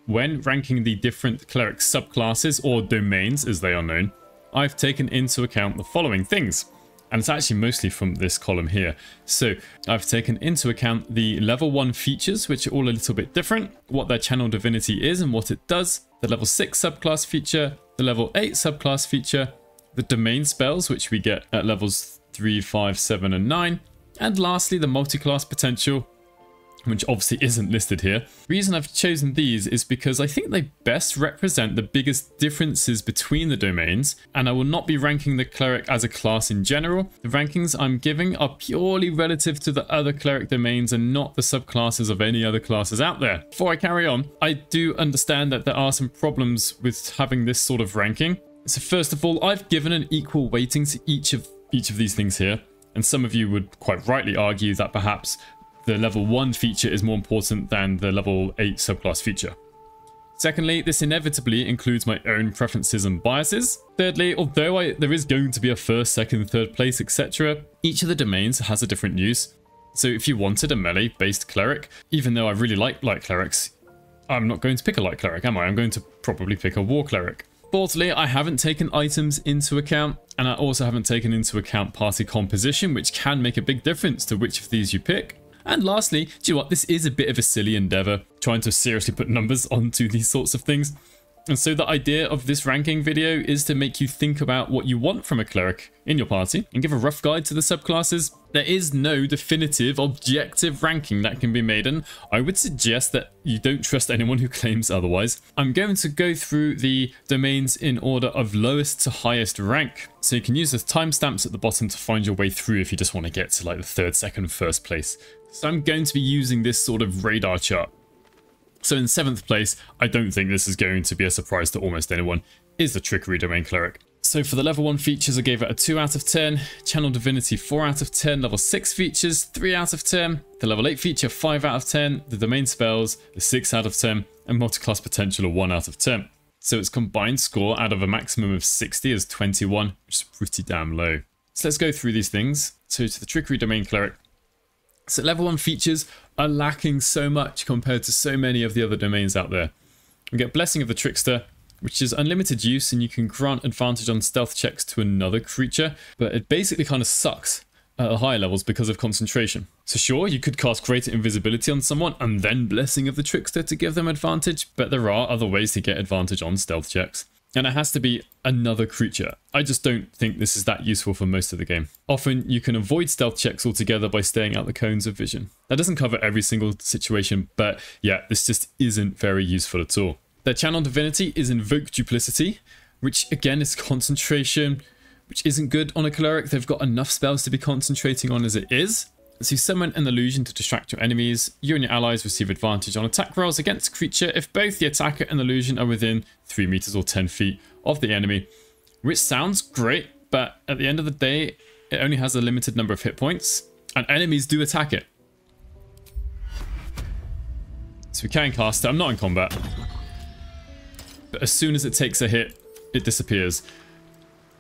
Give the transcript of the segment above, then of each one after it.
when ranking the different Cleric subclasses, or domains as they are known, I've taken into account the following things. And it's actually mostly from this column here. So I've taken into account the level 1 features, which are all a little bit different, what their channel divinity is and what it does, the level 6 subclass feature, the level 8 subclass feature, the domain spells, which we get at levels 3, 5, 7, and 9, and lastly the multi-class potential, which obviously isn't listed here. The reason I've chosen these is because I think they best represent the biggest differences between the domains, and I will not be ranking the cleric as a class in general. The rankings I'm giving are purely relative to the other cleric domains and not the subclasses of any other classes out there. Before I carry on, I do understand that there are some problems with having this sort of ranking. So first of all, I've given an equal weighting to each of these things here, and some of you would quite rightly argue that perhaps the level 1 feature is more important than the level 8 subclass feature. Secondly, this inevitably includes my own preferences and biases. Thirdly, although there is going to be a first, second, third place, etc., each of the domains has a different use. So if you wanted a melee-based cleric, even though I really like light clerics, I'm not going to pick a light cleric, am I? I'm going to probably pick a war cleric. Fourthly, I haven't taken items into account, and I also haven't taken into account party composition, which can make a big difference to which of these you pick. And lastly, do you know what? This is a bit of a silly endeavor, trying to seriously put numbers onto these sorts of things. And so the idea of this ranking video is to make you think about what you want from a cleric in your party and give a rough guide to the subclasses. There is no definitive objective ranking that can be made, and I would suggest that you don't trust anyone who claims otherwise. I'm going to go through the domains in order of lowest to highest rank, so you can use the timestamps at the bottom to find your way through if you just want to get to like the 3rd, 2nd, 1st place. So I'm going to be using this sort of radar chart. So in 7th place, I don't think this is going to be a surprise to almost anyone, is the Trickery Domain Cleric. So for the level 1 features, I gave it a 2 out of 10, Channel Divinity 4 out of 10, level 6 features 3 out of 10, the level 8 feature 5 out of 10, the domain spells a 6 out of 10, and multi-class potential a 1 out of 10. So its combined score out of a maximum of 60 is 21, which is pretty damn low. So let's go through these things. So to the Trickery Domain Cleric. So level 1 features are lacking so much compared to so many of the other domains out there. We get Blessing of the Trickster, which is unlimited use, and you can grant advantage on stealth checks to another creature, but it basically kind of sucks at the higher levels because of concentration. So sure, you could cast Greater Invisibility on someone and then Blessing of the Trickster to give them advantage, but there are other ways to get advantage on stealth checks. And it has to be another creature. I just don't think this is that useful for most of the game. Often you can avoid stealth checks altogether by staying out the cones of vision. That doesn't cover every single situation, but yeah, this just isn't very useful at all. Their Channel Divinity is Invoke Duplicity, which again is concentration, which isn't good on a cleric. They've got enough spells to be concentrating on as it is. So you summon an illusion to distract your enemies. You and your allies receive advantage on attack rolls against a creature if both the attacker and illusion are within 3 meters or 10 feet of the enemy, which sounds great, but at the end of the day, it only has a limited number of hit points, and enemies do attack it. So we can cast it. I'm not in combat, but as soon as it takes a hit, it disappears.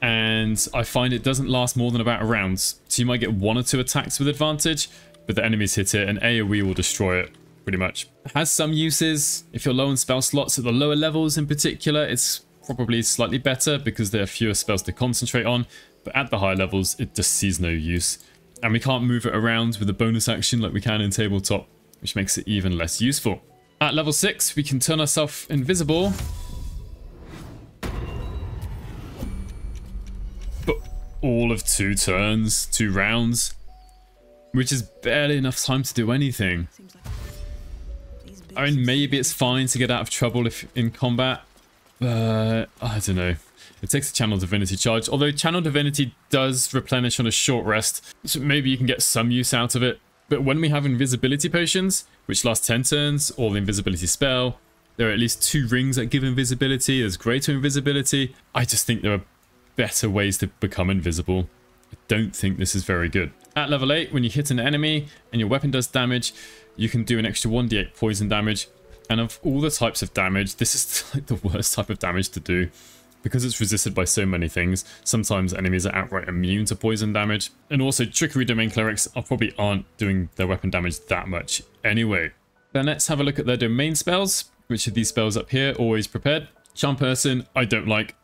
And I find it doesn't last more than about a round. So you might get 1 or 2 attacks with advantage, but the enemies hit it and AoE will destroy it, pretty much. It has some uses. If you're low on spell slots at the lower levels in particular, it's probably slightly better because there are fewer spells to concentrate on, but at the higher levels, it just sees no use. And we can't move it around with a bonus action like we can in tabletop, which makes it even less useful. At level 6, we can turn ourselves invisible, all of 2 turns, 2 rounds, which is barely enough time to do anything. I mean, maybe it's fine to get out of trouble if in combat, but I don't know. It takes a Channel Divinity charge, although Channel Divinity does replenish on a short rest, so maybe you can get some use out of it. But when we have invisibility potions, which last 10 turns, or the invisibility spell, there are at least 2 rings that give invisibility. There's greater invisibility. I just think there are better ways to become invisible. I don't think this is very good. At level 8, when you hit an enemy and your weapon does damage, you can do an extra 1d8 poison damage. And of all the types of damage, this is like the worst type of damage to do because it's resisted by so many things. Sometimes enemies are outright immune to poison damage. And also Trickery Domain Clerics probably aren't doing their weapon damage that much anyway. Then let's have a look at their domain spells. which of these spells up here, always prepared. Charm Person, I don't like.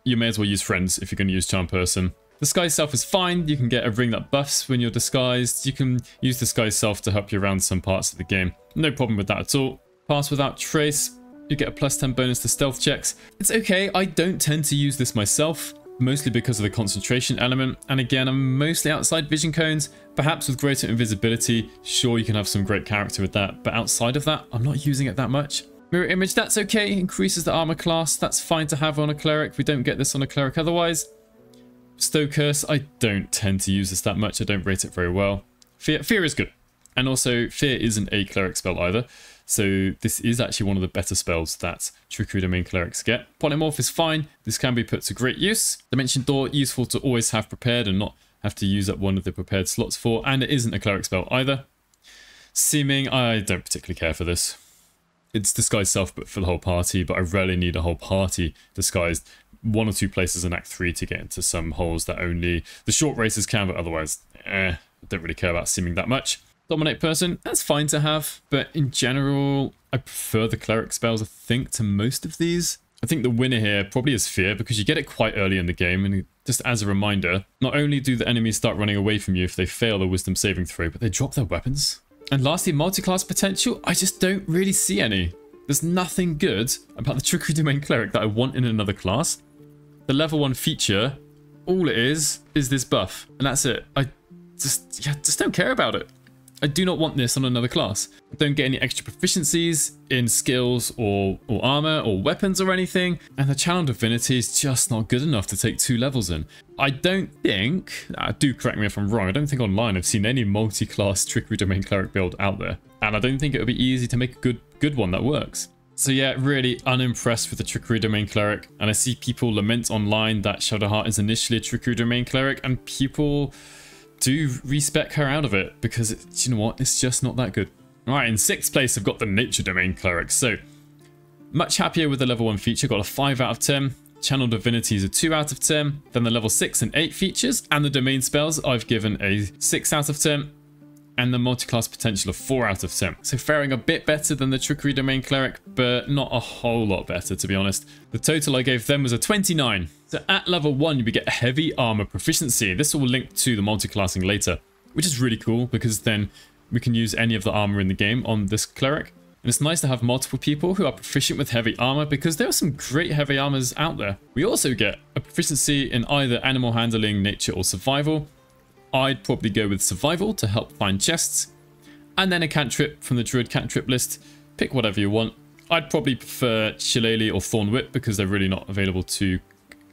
You may as well use Friends if you're going to use Charm Person. Disguise Self is fine. You can get a ring that buffs when you're disguised. You can use Disguise Self to help you around some parts of the game. No problem with that at all. Pass Without Trace. You get a +10 bonus to stealth checks. It's okay. I don't tend to use this myself, mostly because of the concentration element. And again, I'm mostly outside vision cones. Perhaps with greater invisibility, sure, you can have some great character with that. But outside of that, I'm not using it that much. Mirror Image, that's okay. Increases the armor class. That's fine to have on a cleric. We don't get this on a cleric otherwise. Stow Curse, I don't tend to use this that much. I don't rate it very well. Fear is good. And also, Fear isn't a cleric spell either. So this is actually one of the better spells that Trickery Domain clerics get. Polymorph is fine. This can be put to great use. Dimension Door, useful to always have prepared and not have to use up one of the prepared slots for. And it isn't a cleric spell either. Seeming, I don't particularly care for this. It's Disguise Self but for the whole party, but I rarely need a whole party disguised. 1 or 2 places in Act 3 to get into some holes that only the short races can, but otherwise, I don't really care about Seeming that much. Dominate Person, that's fine to have, but in general, I prefer the cleric spells, I think, to most of these. I think the winner here probably is Fear, because you get it quite early in the game, and just as a reminder, not only do the enemies start running away from you if they fail a wisdom saving throw, but they drop their weapons. And lastly, multi-class potential, I just don't really see any. There's nothing good about the Trickery Domain Cleric that I want in another class. The level 1 feature, all it is this buff, and that's it. I just don't care about it. I do not want this on another class. I don't get any extra proficiencies in skills or armor or weapons or anything, and the Channel Divinity is just not good enough to take 2 levels in. I don't think, do correct me if I'm wrong, I don't think online I've seen any multi-class Trickery Domain Cleric build out there, and I don't think it would be easy to make a good one that works. So yeah, really unimpressed with the Trickery Domain Cleric, and I see people lament online that Shadowheart is initially a Trickery Domain Cleric, and people do respec her out of it because you know what, it's just not that good. Alright, in 6th place I've got the Nature Domain Cleric. So much happier with the level 1 feature, got a 5 out of 10. Channel Divinity is a 2 out of 10. Then the level 6 and 8 features and the domain spells I've given a 6 out of 10. And the multi-class potential of 4 out of 10. So faring a bit better than the Trickery Domain Cleric, but not a whole lot better, to be honest. The total I gave them was a 29. So at level 1, you get heavy armor proficiency. This will link to the multi-classing later, which is really cool because then we can use any of the armor in the game on this cleric. And it's nice to have multiple people who are proficient with heavy armor because there are some great heavy armors out there. We also get a proficiency in either animal handling, nature, or survival. I'd probably go with survival to help find chests, and then a cantrip from the druid cantrip list. Pick whatever you want. I'd probably prefer Shillelagh or Thorn Whip because they're really not available to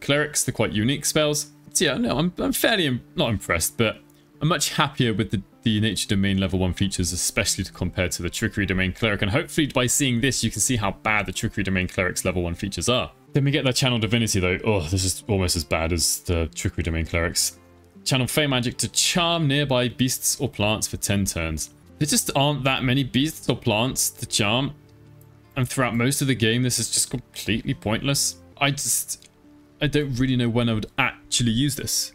clerics. They're quite unique spells. So yeah, no, I'm fairly not impressed, but I'm much happier with the Nature Domain level 1 features, especially compared to the Trickery Domain Cleric. And hopefully by seeing this, you can see how bad the Trickery Domain Cleric's level 1 features are. Then we get the Channel Divinity though. Oh, this is almost as bad as the Trickery Domain Clerics. Channel Fey Magic to charm nearby beasts or plants for 10 turns. There just aren't that many beasts or plants to charm, and throughout most of the game this is just completely pointless. I don't really know when I would actually use this.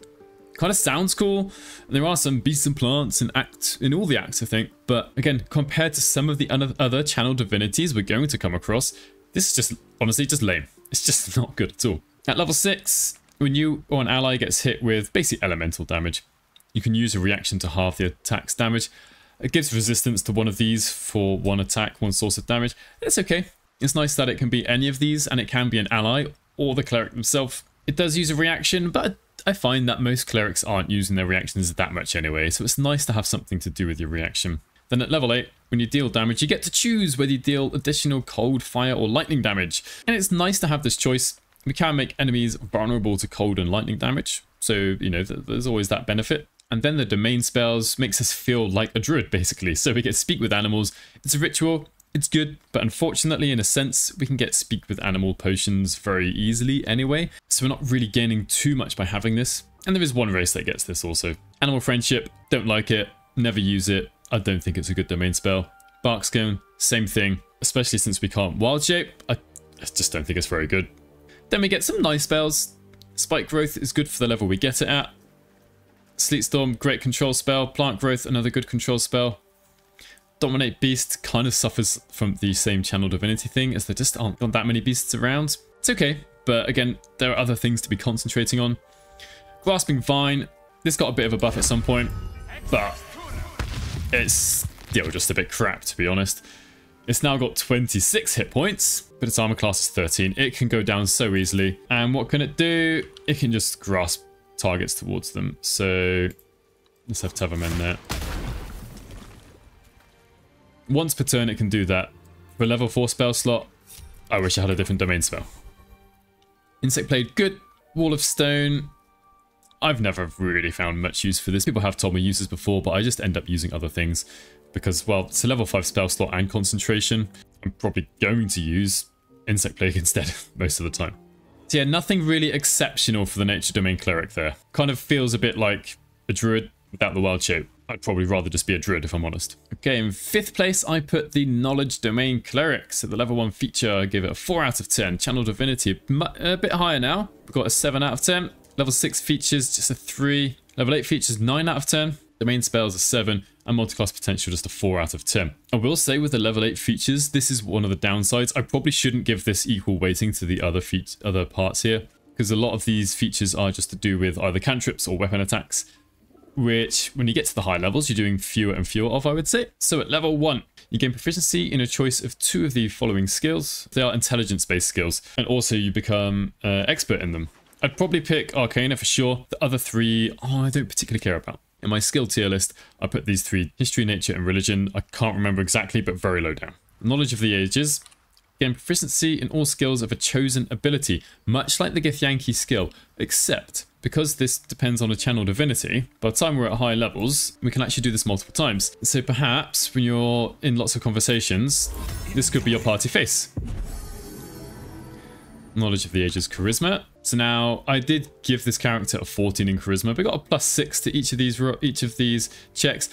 Kind of sounds cool, and there are some beasts and plants in all the acts I think, but again, compared to some of the other Channel Divinities we're going to come across, this is just honestly just lame. It's just not good at all. At level 6, when you or an ally gets hit with basic elemental damage, you can use a reaction to halve the attack's damage. It gives resistance to one of these for 1 attack, 1 source of damage. It's okay. It's nice that it can be any of these, and it can be an ally or the cleric themselves. It does use a reaction, but I find that most clerics aren't using their reactions that much anyway, so it's nice to have something to do with your reaction. Then at level 8, when you deal damage, you get to choose whether you deal additional cold, fire, or lightning damage. And it's nice to have this choice. We can make enemies vulnerable to cold and lightning damage, so, you know, there's always that benefit. And then the domain spells makes us feel like a druid, basically. So we get Speak with Animals. It's a ritual, it's good, but unfortunately, in a sense, we can get Speak with Animal potions very easily anyway, so we're not really gaining too much by having this. And there is one race that gets this also. Animal Friendship, don't like it, never use it. I don't think it's a good domain spell. Barkscone, same thing, especially since we can't Wild Shape. I just don't think it's very good. Then we get some nice spells. Spike Growth is good for the level we get it at. Sleet Storm, great control spell. Plant Growth, another good control spell. Dominate Beast kind of suffers from the same Channel Divinity thing, as there just aren't that many beasts around. It's okay, but again, there are other things to be concentrating on. Grasping Vine, this got a bit of a buff at some point, but it's still just a bit crap, to be honest. It's now got 26 hit points, but its armor class is 13. It can go down so easily. And what can it do? It can just grasp targets towards them. So let's have Tavermen there. Once per turn, it can do that. For a level 4 spell slot, I wish I had a different domain spell. Insect Blade, good. Wall of Stone. I've never really found much use for this. People have told me uses before, but I just end up using other things. Because, well, it's a level 5 spell slot and concentration. I'm probably going to use Insect Plague instead most of the time. So yeah, nothing really exceptional for the Nature Domain Cleric there. Kind of feels a bit like a Druid without the wild shape. I'd probably rather just be a Druid if I'm honest. Okay, in 5th place, I put the Knowledge Domain Cleric. So the level 1 feature, I give it a 4 out of 10. Channel Divinity, a bit higher now. We've got a 7 out of 10. Level 6 features, just a 3. Level 8 features, 9 out of 10. Domain spells, a 7. And multiclass potential, just a 4 out of 10. I will say with the level 8 features, this is one of the downsides. I probably shouldn't give this equal weighting to the other parts here, because a lot of these features are just to do with either cantrips or weapon attacks, which when you get to the high levels, you're doing fewer and fewer of, I would say. So at level 1, you gain proficiency in a choice of 2 of the following skills. They are intelligence-based skills, and also you become expert in them. I'd probably pick Arcana for sure. The other 3, I don't particularly care about. In my skill tier list, I put these 3, History, Nature, and Religion. I can't remember exactly, but very low down. Knowledge of the Ages. Gain proficiency in all skills of a chosen ability, much like the Githyanki skill, except because this depends on a Channel Divinity, by the time we're at high levels, we can actually do this multiple times. So perhaps when you're in lots of conversations, this could be your party face. Knowledge of the Ages, Charisma. So now I did give this character a 14 in Charisma, but got a +6 to each of these checks.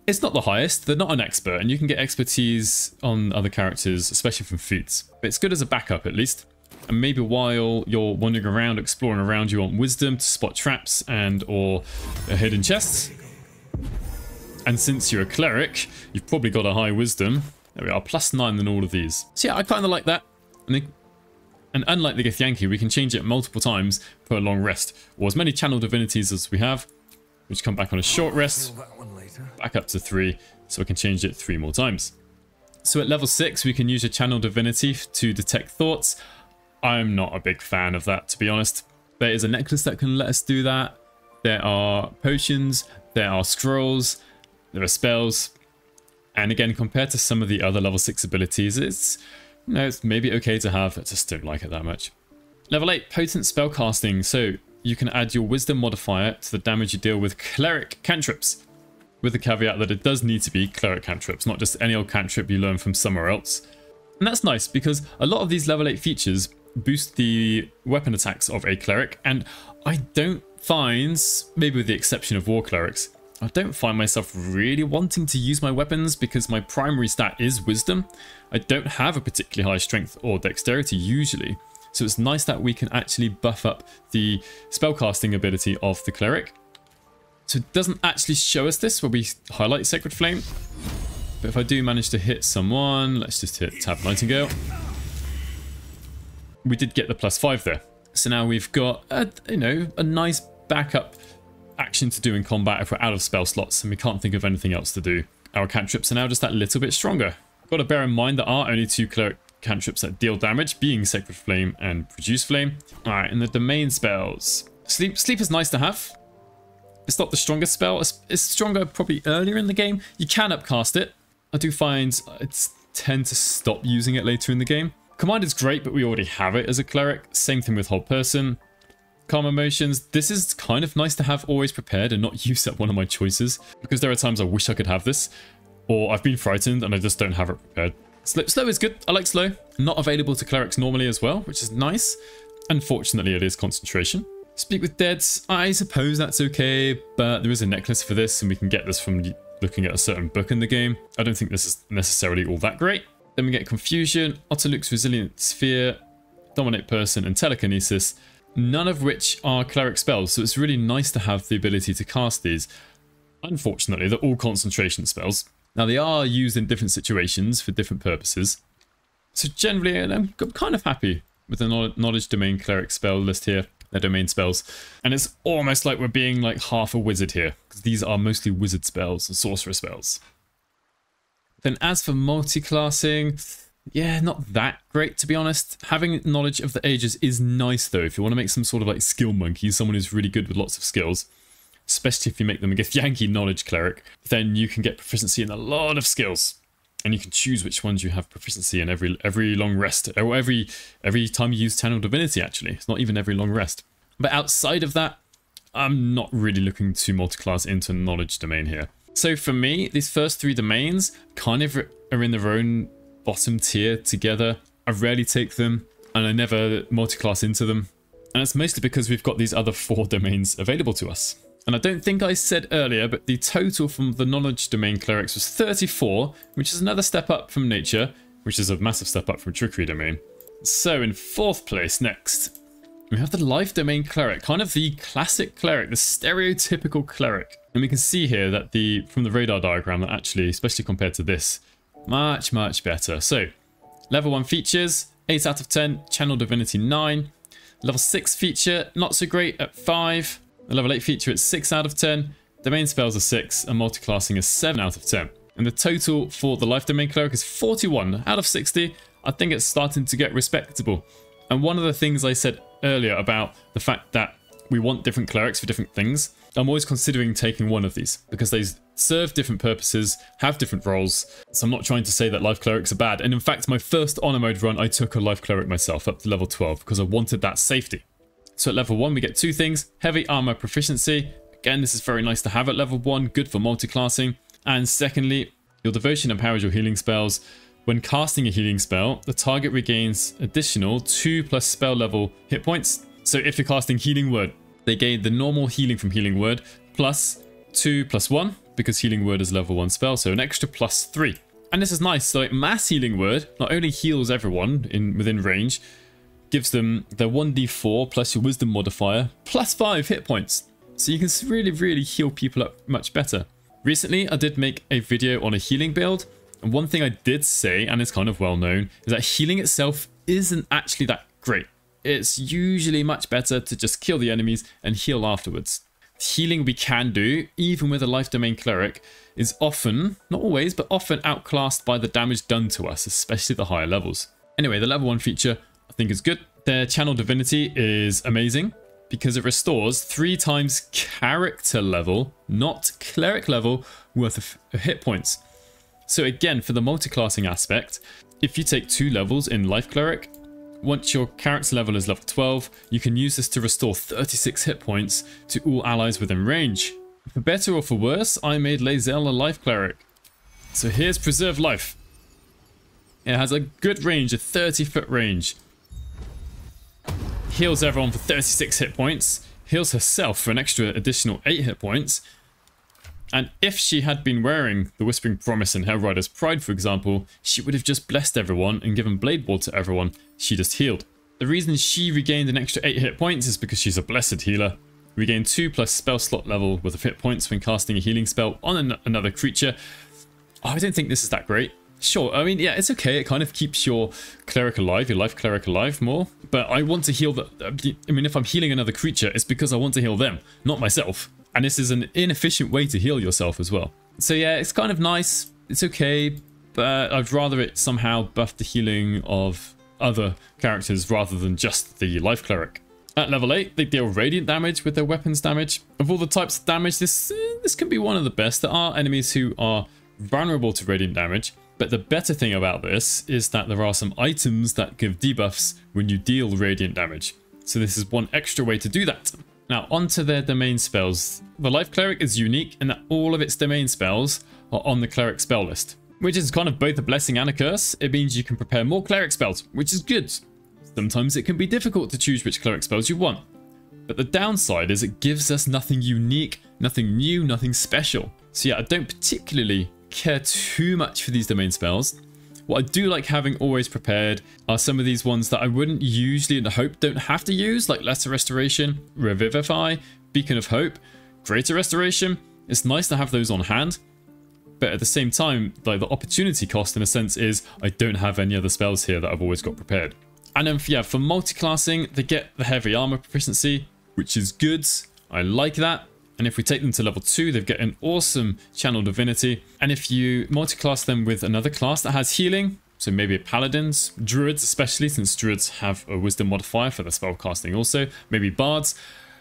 It's not the highest, they're not an expert, and you can get expertise on other characters, especially from feats. But it's good as a backup at least. And maybe while you're wandering around, exploring around, you want Wisdom to spot traps and or hidden chests. And since you're a Cleric, you've probably got a high Wisdom. There we are, +9 than all of these. So yeah, I kind of like that. And unlike the Githyanki, we can change it multiple times for a long rest, or as many Channel Divinities as we have, which come back on a short rest, back up to 3, so we can change it 3 more times. So at level 6, we can use a Channel Divinity to detect thoughts. I'm not a big fan of that, to be honest. There is a necklace that can let us do that. There are potions, there are scrolls, there are spells. And again, compared to some of the other level 6 abilities, it's maybe okay to have. I just don't like it that much. Level 8, Potent Spellcasting. So you can add your Wisdom modifier to the damage you deal with Cleric cantrips, with the caveat that it does need to be Cleric cantrips, not just any old cantrip you learn from somewhere else. And that's nice because a lot of these level 8 features boost the weapon attacks of a Cleric, and I don't find, maybe with the exception of War Clerics, I don't find myself really wanting to use my weapons because my primary stat is Wisdom. I don't have a particularly high strength or dexterity usually, so it's nice that we can actually buff up the spellcasting ability of the Cleric. So it doesn't actually show us this where we highlight Sacred Flame, but if I do manage to hit someone, let's just hit Tab Nightingale. We did get the +5 there. So now we've got a nice backup action to do in combat if we're out of spell slots and we can't think of anything else to do. Our cantrips are now just that little bit stronger. Got to bear in mind there are only 2 Cleric cantrips that deal damage, being Sacred Flame and Produce Flame. Alright, and the domain spells. Sleep is nice to have. It's not the strongest spell. It's stronger probably earlier in the game. You can upcast it. I do find I tend to stop using it later in the game. Command is great, but we already have it as a Cleric. Same thing with Hold Person. Calm Emotions. This is kind of nice to have always prepared and not use up one of my choices, because there are times I wish I could have this, or I've been frightened and I just don't have it prepared. Slow is good. I like slow. Not available to Clerics normally as well, which is nice. Unfortunately, it is concentration. Speak with Dead. I suppose that's okay, but there is a necklace for this and we can get this from looking at a certain book in the game. I don't think this is necessarily all that great. Then we get Confusion, Otterluke's Resilient Sphere, Dominate Person, and Telekinesis, none of which are Cleric spells, so it's really nice to have the ability to cast these. Unfortunately, they're all concentration spells, Now, they are used in different situations for different purposes. So generally, I'm kind of happy with the Knowledge Domain Cleric spell list here, their domain spells. And it's almost like we're being like half a wizard here, because these are mostly wizard spells and sorcerer spells. Then as for multi-classing, yeah, not that great to be honest. Having knowledge of the ages is nice though, if you want to make some sort of like skill monkey, someone who's really good with lots of skills. Especially if you make them a Githyanki knowledge cleric, then you can get proficiency in a lot of skills. And you can choose which ones you have proficiency in every long rest, or every time you use Channel Divinity actually. It's not even every long rest. But outside of that, I'm not really looking to multi-class into knowledge domain here. So for me, these first three domains kind of are in their own bottom tier together. I rarely take them, and I never multi-class into them. And it's mostly because we've got these other 4 domains available to us. And I don't think I said earlier, but the total from the Knowledge Domain Clerics was 34, which is another step up from Nature, which is a massive step up from Trickery Domain. So in 4th place next, we have the Life Domain Cleric, kind of the classic cleric, the stereotypical cleric. And we can see here that from the radar diagram that actually, especially compared to this, much better. So level 1 features, 8 out of 10, Channel Divinity 9. Level 6 feature, not so great at 5. The level 8 feature at 6 out of 10, domain spells are 6, and multi-classing is 7 out of 10. And the total for the Life Domain Cleric is 41 out of 60. I think it's starting to get respectable. And one of the things I said earlier about the fact that we want different clerics for different things, I'm always considering taking one of these because they serve different purposes, have different roles. So I'm not trying to say that Life Clerics are bad. And in fact, my first honor mode run, I took a Life Cleric myself up to level 12 because I wanted that safety. So at level 1, we get 2 things. Heavy armor proficiency. Again, this is very nice to have at level 1. Good for multi-classing. And secondly, your devotion empowers your healing spells. When casting a healing spell, the target regains additional 2+ spell level hit points. So if you're casting Healing Word, they gain the normal healing from Healing Word plus 2 + 1 because Healing Word is level 1 spell. So an extra +3. And this is nice. So like Mass Healing Word not only heals everyone within range, gives them their 1d4 plus your wisdom modifier plus 5 hit points. So you can really heal people up much better. Recently, I did make a video on a healing build. And one thing I did say, and it's kind of well known, is that healing itself isn't actually that great. It's usually much better to just kill the enemies and heal afterwards. The healing we can do, even with a Life Domain Cleric, is often, not always, but often outclassed by the damage done to us, especially the higher levels. Anyway, the level 1 feature I think is good. Their Channel Divinity is amazing because it restores 3 times character level, not cleric level, worth of hit points. So again, for the multi-classing aspect, if you take 2 levels in Life Cleric, once your character level is level 12, you can use this to restore 36 hit points to all allies within range. For better or for worse, I made Lae'zel a Life Cleric. So here's Preserve Life. It has a good range, a 30-foot range. Heals everyone for 36 hit points, heals herself for an extra additional 8 hit points, and if she had been wearing the Whispering Promise and Hellrider's Pride, for example, she would have just blessed everyone and given Blade Ward to everyone. She just healed. The reason she regained an extra 8 hit points is because she's a blessed healer. Regain 2+ spell slot level worth of hit points when casting a healing spell on another creature. Oh, I don't think this is that great. Sure, I mean, yeah, it's okay. It kind of keeps your cleric alive, your Life Cleric alive more. But I want to heal I mean, if I'm healing another creature, it's because I want to heal them, not myself. And this is an inefficient way to heal yourself as well. So yeah, it's kind of nice. It's okay, but I'd rather it somehow buff the healing of other characters rather than just the Life Cleric. At level 8, they deal radiant damage with their weapons damage. Of all the types of damage, this can be one of the best. There are enemies who are vulnerable to radiant damage. But the better thing about this is that there are some items that give debuffs when you deal radiant damage. So this is one extra way to do that. Now onto their domain spells. The Life Cleric is unique in that all of its domain spells are on the Cleric spell list, which is kind of both a blessing and a curse. It means you can prepare more Cleric spells, which is good. Sometimes it can be difficult to choose which Cleric spells you want. But the downside is it gives us nothing unique, nothing new, nothing special. So yeah, I don't particularly care too much for these domain spells. What I do like having always prepared are some of these ones that I wouldn't usually in the Hope don't have to use, like Lesser Restoration, Revivify, Beacon of Hope, Greater Restoration. It's nice to have those on hand. But at the same time, like the opportunity cost in a sense is I don't have any other spells here that I've always got prepared. And then yeah, for multi-classing, they get the heavy armor proficiency, which is good. I like that. And if we take them to level 2, they get an awesome channel divinity. And if you multi-class them with another class that has healing, so maybe paladins, druids especially, since druids have a wisdom modifier for their spell casting also, maybe bards,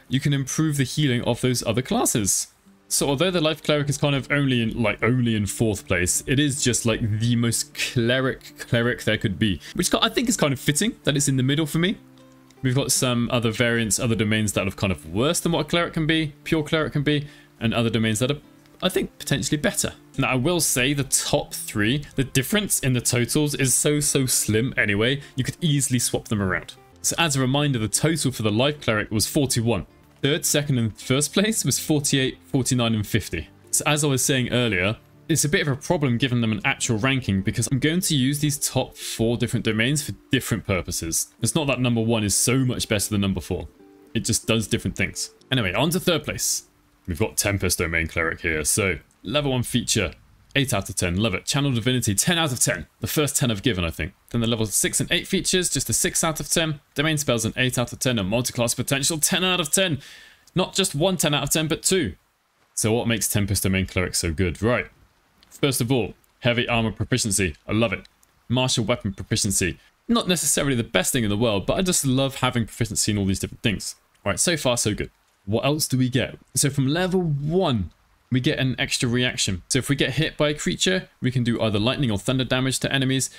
you can improve the healing of those other classes. So although the life cleric is kind of only in 4th place, it is just like the most cleric there could be, which I think is kind of fitting that it's in the middle for me. We've got some other variants, other domains that are kind of worse than what a cleric can be, pure cleric can be, and other domains that are, I think, potentially better. Now, I will say the top 3, the difference in the totals is so slim anyway, you could easily swap them around. So as a reminder, the total for the life cleric was 41. Third, second, and first place was 48, 49, and 50. So as I was saying earlier, it's a bit of a problem giving them an actual ranking because I'm going to use these top 4 different domains for different purposes. It's not that number 1 is so much better than number 4. It just does different things. Anyway, on to third place. We've got Tempest Domain Cleric here. So, level 1 feature, 8 out of 10. Love it. Channel Divinity, 10 out of 10. The first 10 I've given, I think. Then the level 6 and 8 features, just a 6 out of 10. Domain spells, an 8 out of 10. And multi-class potential, 10 out of 10. Not just one 10 out of 10, but 2. So what makes Tempest Domain Cleric so good? Right. First of all, heavy armor proficiency. I love it. Martial weapon proficiency. Not necessarily the best thing in the world, but I just love having proficiency in all these different things. Alright, so far so good. What else do we get? So from level 1, we get an extra reaction. So if we get hit by a creature, we can do either lightning or thunder damage to enemies,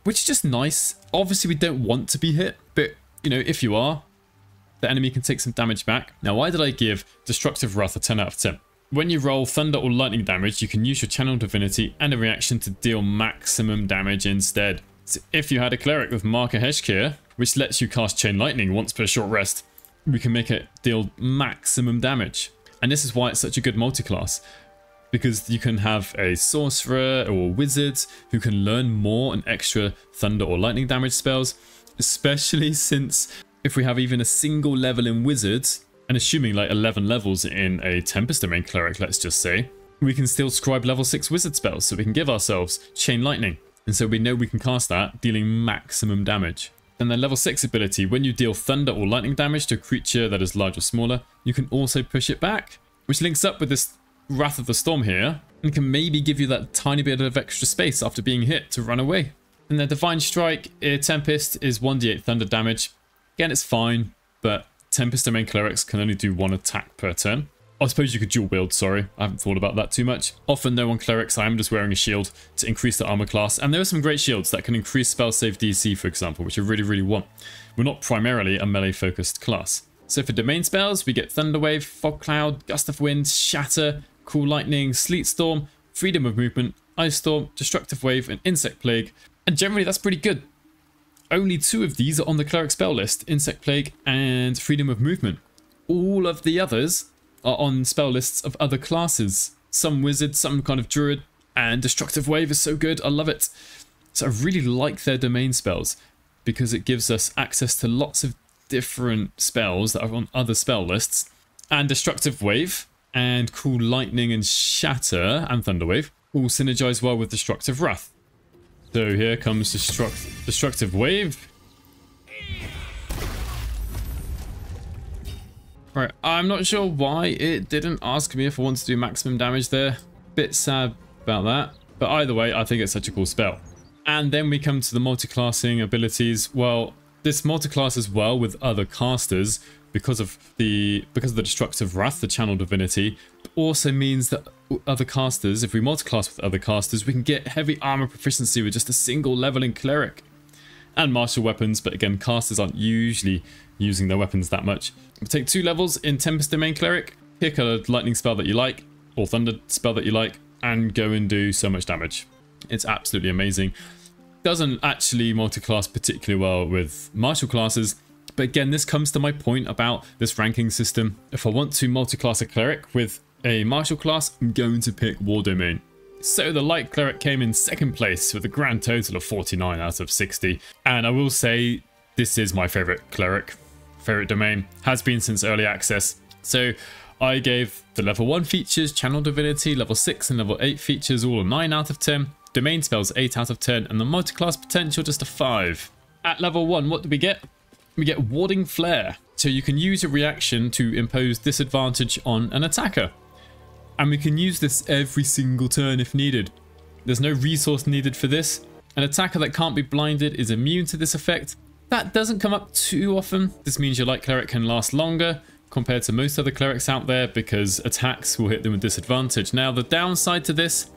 which is just nice. Obviously, we don't want to be hit, but, you know, if you are, the enemy can take some damage back. Now, why did I give Destructive Wrath a 10 out of 10? When you roll thunder or lightning damage, you can use your channel divinity and a reaction to deal maximum damage instead. So if you had a cleric with Marker Heshkir, which lets you cast Chain Lightning once per short rest, we can make it deal maximum damage. And this is why it's such a good multi-class, because you can have a sorcerer or a wizard who can learn more and extra thunder or lightning damage spells, especially since if we have even a single level in wizards, and assuming like 11 levels in a Tempest Domain Cleric, let's just say, we can still scribe level 6 wizard spells, so we can give ourselves Chain Lightning. And so we know we can cast that, dealing maximum damage. Then the level 6 ability, when you deal thunder or lightning damage to a creature that is large or smaller, you can also push it back, which links up with this Wrath of the Storm here, and can maybe give you that tiny bit of extra space after being hit to run away. And the Divine Strike, Tempest, is 1d8 thunder damage. Again, it's fine, but Tempest Domain Clerics can only do 1 attack per turn. I suppose you could dual wield, sorry. I haven't thought about that too much. Often though on Clerics, I am just wearing a shield to increase the armor class. And there are some great shields that can increase spell save DC, for example, which I really want. We're not primarily a melee focused class. So for domain spells, we get Thunder Wave, Fog Cloud, Gust of Wind, Shatter, Cool Lightning, Sleet Storm, Freedom of Movement, Ice Storm, Destructive Wave, and Insect Plague. And generally that's pretty good. Only 2 of these are on the Cleric spell list, Insect Plague and Freedom of Movement. All of the others are on spell lists of other classes. Some wizard, some kind of druid, and Destructive Wave is so good, I love it. So I really like their domain spells because it gives us access to lots of different spells that are on other spell lists. And Destructive Wave and Cool Lightning and Shatter and Thunder Wave all synergize well with Destructive Wrath. So here comes Destructive Wave. Right, I'm not sure why it didn't ask me if I want to do maximum damage there. Bit sad about that. But either way, I think it's such a cool spell. And then we come to the multi-classing abilities. Well, this multi-classes well with other casters because of the Destructive Wrath, the channel divinity, also means that other casters, if we multi-class with other casters, we can get heavy armor proficiency with just a single level in Cleric. And martial weapons, but again, casters aren't usually using their weapons that much. We take 2 levels in Tempest Domain Cleric, pick a lightning spell that you like, or thunder spell that you like, and go and do so much damage. It's absolutely amazing. Doesn't actually multi-class particularly well with martial classes, but again, this comes to my point about this ranking system. If I want to multi-class a Cleric with a martial class, I'm going to pick War Domain. So the Light Cleric came in 2nd place with a grand total of 49 out of 60. And I will say, this is my favourite Cleric. Favourite domain. Has been since early access. So I gave the level 1 features, Channel Divinity, level 6 and level 8 features all a 9 out of 10. Domain spells 8 out of 10, and the multiclass potential just a 5. At level 1, what do we get? We get Warding Flare. So you can use a reaction to impose disadvantage on an attacker. And we can use this every single turn if needed. There's no resource needed for this. An attacker that can't be blinded is immune to this effect. That doesn't come up too often. This means your light cleric can last longer compared to most other clerics out there because attacks will hit them with disadvantage. Now the downside to this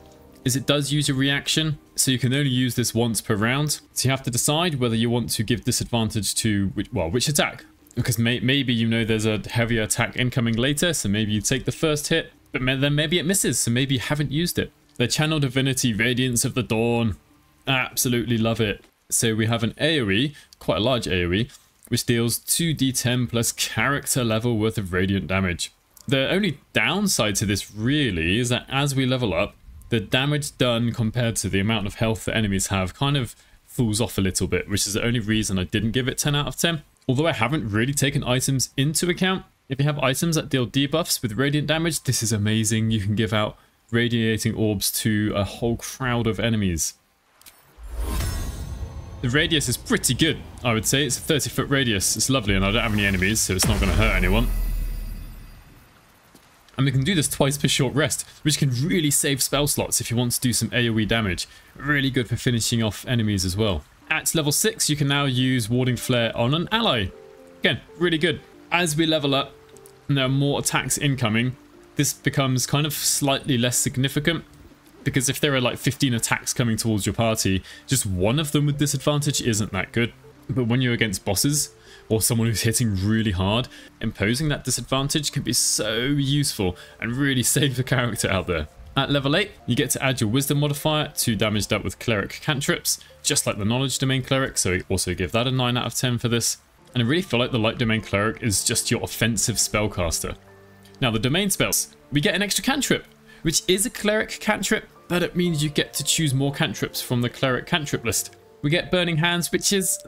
is it does use a reaction, so you can only use this once per round. So you have to decide whether you want to give disadvantage to which attack, because maybe you know there's a heavier attack incoming later, so maybe you take the first hit, but then maybe it misses, so maybe you haven't used it. The Channel Divinity Radiance of the Dawn, absolutely love it. So we have an AoE, quite a large AoE, which deals 2d10 plus character level worth of radiant damage. The only downside to this really is that as we level up, the damage done compared to the amount of health that enemies have kind of falls off a little bit, which is the only reason I didn't give it 10 out of 10. Although I haven't really taken items into account. If you have items that deal debuffs with radiant damage, this is amazing. You can give out radiating orbs to a whole crowd of enemies. The radius is pretty good, I would say. It's a 30-foot radius. It's lovely, and I don't have any enemies, so it's not going to hurt anyone. And we can do this twice per short rest, which can really save spell slots if you want to do some AoE damage. Really good for finishing off enemies as well. At level 6, you can now use Warding Flare on an ally. Again, really good. As we level up and there are more attacks incoming, this becomes kind of slightly less significant. Because if there are like 15 attacks coming towards your party, just one of them with disadvantage isn't that good. But when you're against bosses, or someone who's hitting really hard, imposing that disadvantage can be so useful and really save the character out there. At level 8, you get to add your wisdom modifier to damage dealt with cleric cantrips, just like the knowledge domain cleric, so also give that a 9 out of 10 for this. And I really feel like the light domain cleric is just your offensive spellcaster. Now the domain spells, we get an extra cantrip, which is a cleric cantrip, but it means you get to choose more cantrips from the cleric cantrip list. We get Burning Hands, which is,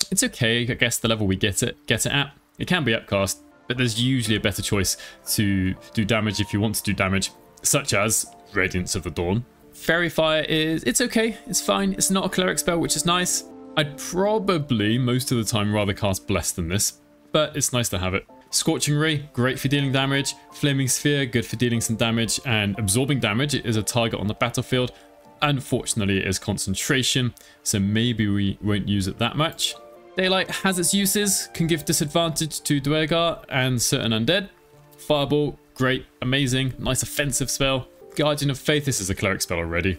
it's okay, I guess the level we get it at. It can be upcast, but there's usually a better choice to do damage if you want to do damage, such as Radiance of the Dawn. Fairy Fire it's okay, it's fine, it's not a cleric spell, which is nice. I'd probably, most of the time, rather cast Bless than this, but it's nice to have it. Scorching Ray, great for dealing damage. Flaming Sphere, good for dealing some damage and absorbing damage. It is a target on the battlefield. Unfortunately, it is concentration, so maybe we won't use it that much. Daylight has its uses, can give disadvantage to Dwergar and certain undead. Fireball, great, amazing, nice offensive spell. Guardian of Faith, this is a cleric spell already.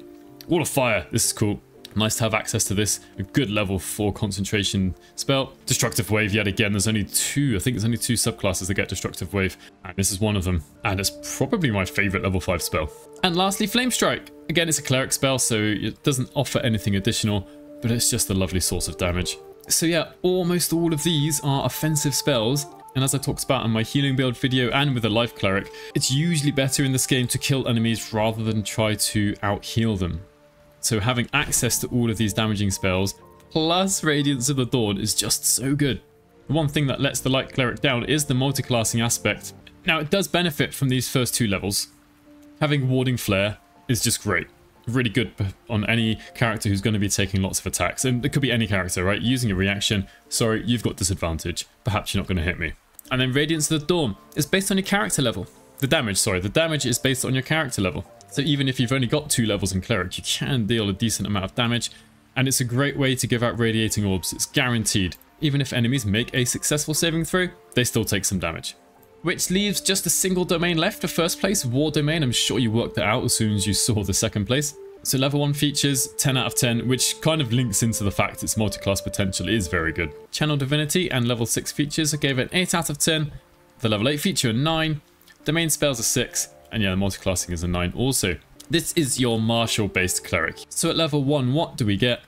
Wall of Fire, this is cool. Nice to have access to this. A good level 4 concentration spell. Destructive Wave, yet again, there's only 2. I think there's only 2 subclasses that get Destructive Wave. And this is one of them. And it's probably my favorite level 5 spell. And lastly, Flame Strike. Again, it's a cleric spell, so it doesn't offer anything additional, but it's just a lovely source of damage. So yeah, almost all of these are offensive spells. And as I talked about in my healing build video and with a life cleric, it's usually better in this game to kill enemies rather than try to out-heal them. So having access to all of these damaging spells, plus Radiance of the Dawn, is just so good. The one thing that lets the light cleric down is the multiclassing aspect. Now it does benefit from these first 2 levels. Having Warding Flare is just great. Really good on any character who's going to be taking lots of attacks. And it could be any character, right? Using a reaction, sorry, you've got disadvantage. Perhaps you're not going to hit me. And then Radiance of the Dawn is based on your character level. The damage is based on your character level. So even if you've only got 2 levels in Cleric, you can deal a decent amount of damage. And it's a great way to give out Radiating Orbs. It's guaranteed. Even if enemies make a successful saving throw, they still take some damage. Which leaves just a single domain left for first place, War Domain. I'm sure you worked that out as soon as you saw the second place. So level 1 features, 10 out of 10, which kind of links into the fact its multiclass potential is very good. Channel Divinity and level 6 features, I gave it an 8 out of 10. The level 8 feature, a 9. Domain spells, a 6. And yeah, the multiclassing is a 9 also. This is your martial based cleric. So at level 1, what do we get?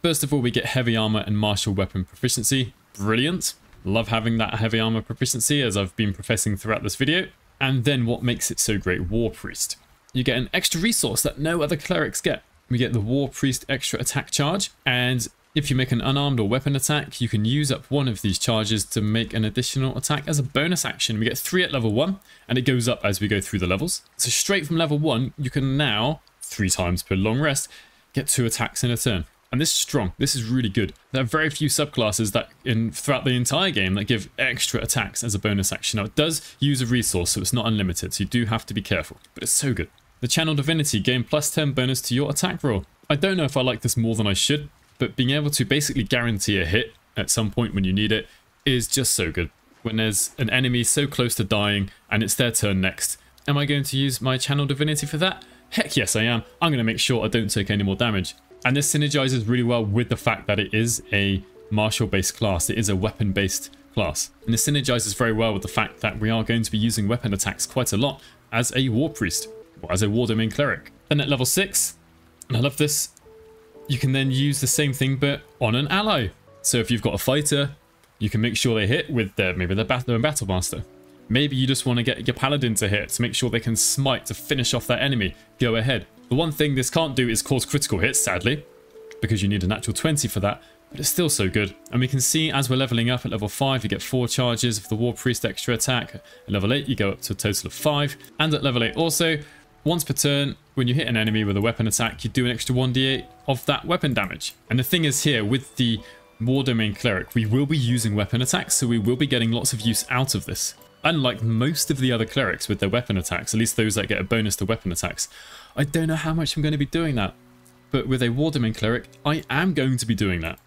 First of all, we get heavy armor and martial weapon proficiency. Brilliant. Love having that heavy armor proficiency, as I've been professing throughout this video. And then what makes it so great? War Priest. You get an extra resource that no other clerics get. We get the War Priest extra attack charge, and If you make an unarmed or weapon attack, you can use up one of these charges to make an additional attack as a bonus action. We get 3 at level 1, and it goes up as we go through the levels. So straight from level 1, you can now, 3 times per long rest, get 2 attacks in a turn. And this is strong. This is really good. There are very few subclasses that throughout the entire game that give extra attacks as a bonus action. Now it does use a resource, so it's not unlimited, so you do have to be careful, but it's so good. The Channel Divinity, gain +10 bonus to your attack roll. I don't know if I like this more than I should, but being able to basically guarantee a hit at some point when you need it is just so good. When there's an enemy so close to dying and it's their turn next, am I going to use my Channel Divinity for that? Heck yes I am. I'm going to make sure I don't take any more damage. And this synergizes really well with the fact that it is a martial based class. It is a weapon based class. And this synergizes very well with the fact that we are going to be using weapon attacks quite a lot as a war priest or as a war domain cleric. Then at level 6, and I love this, you can then use the same thing but on an ally. So if you've got a fighter, you can make sure they hit with maybe their battle master. Maybe you just want to get your paladin to hit to make sure they can smite to finish off that enemy. Go ahead. The one thing this can't do is cause critical hits, sadly, because you need a natural 20 for that, but it's still so good. And we can see as we're leveling up at level 5, you get 4 charges of the War Priest extra attack. At level 8, you go up to a total of 5. And at level 8 also, once per turn, when you hit an enemy with a weapon attack, you do an extra 1d8 of that weapon damage. And the thing is here, with the War Domain Cleric, we will be using weapon attacks, so we will be getting lots of use out of this. Unlike most of the other clerics with their weapon attacks, at least those that get a bonus to weapon attacks, I don't know how much I'm going to be doing that. But with a War Domain Cleric, I am going to be doing that.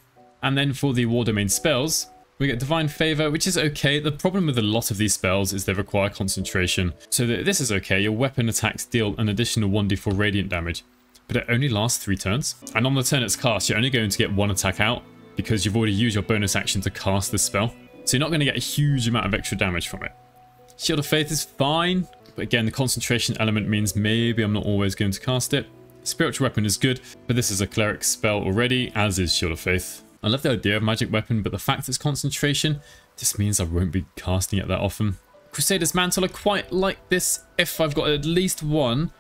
And then for the War Domain spells, we get Divine Favor, which is okay. The problem with a lot of these spells is they require concentration. So this is okay. Your weapon attacks deal an additional 1d4 radiant damage, but it only lasts 3 turns. And on the turn it's cast, you're only going to get 1 attack out because you've already used your bonus action to cast this spell. So you're not going to get a huge amount of extra damage from it. Shield of Faith is fine, but again, the concentration element means maybe I'm not always going to cast it. Spiritual Weapon is good, but this is a cleric spell already, as is Shield of Faith. I love the idea of Magic Weapon, but the fact it's concentration just means I won't be casting it that often. Crusader's Mantle, I quite like this if I've got at least 1,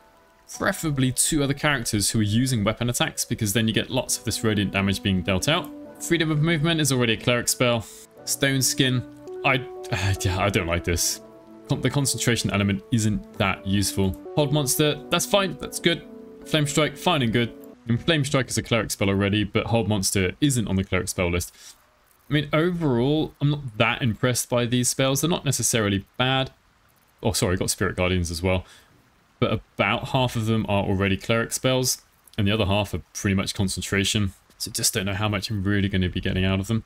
preferably 2 other characters who are using weapon attacks, because then you get lots of this radiant damage being dealt out. Freedom of Movement is already a cleric spell. Stone Skin, I don't like this. The concentration element isn't that useful. Hold Monster, that's fine, that's good. Flame Strike, fine and good. And Flame Strike is a cleric spell already, but Hold Monster isn't on the cleric spell list. I mean, overall, I'm not that impressed by these spells. They're not necessarily bad. Oh, sorry, got Spirit Guardians as well. But about half of them are already cleric spells, and the other half are pretty much concentration. So just don't know how much I'm really going to be getting out of them.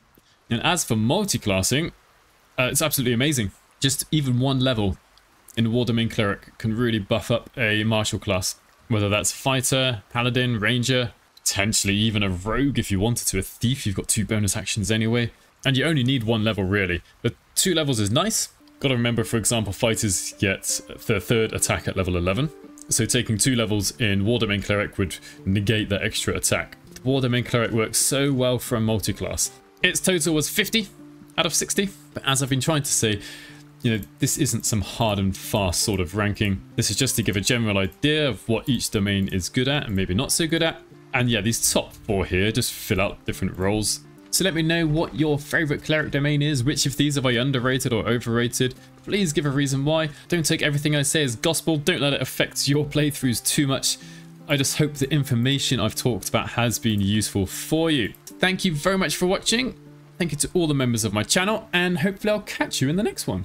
And as for multi-classing, it's absolutely amazing. Just even 1 level in War Domain Cleric can really buff up a martial class. Whether that's Fighter, Paladin, Ranger, potentially even a Rogue if you wanted to. A Thief, you've got 2 bonus actions anyway. And you only need 1 level really. But 2 levels is nice. Got to remember, for example, Fighters get their 3rd attack at level 11. So taking 2 levels in War Domain Cleric would negate that extra attack. The War Domain Cleric works so well for a multi-class. Its total was 50 out of 60. But as I've been trying to say, you know, this isn't some hard and fast sort of ranking. This is just to give a general idea of what each domain is good at and maybe not so good at. And yeah, these top 4 here just fill out different roles. So let me know what your favorite cleric domain is. Which of these have I underrated or overrated? Please give a reason why. Don't take everything I say as gospel. Don't let it affect your playthroughs too much. I just hope the information I've talked about has been useful for you. Thank you very much for watching. Thank you to all the members of my channel, and hopefully I'll catch you in the next one.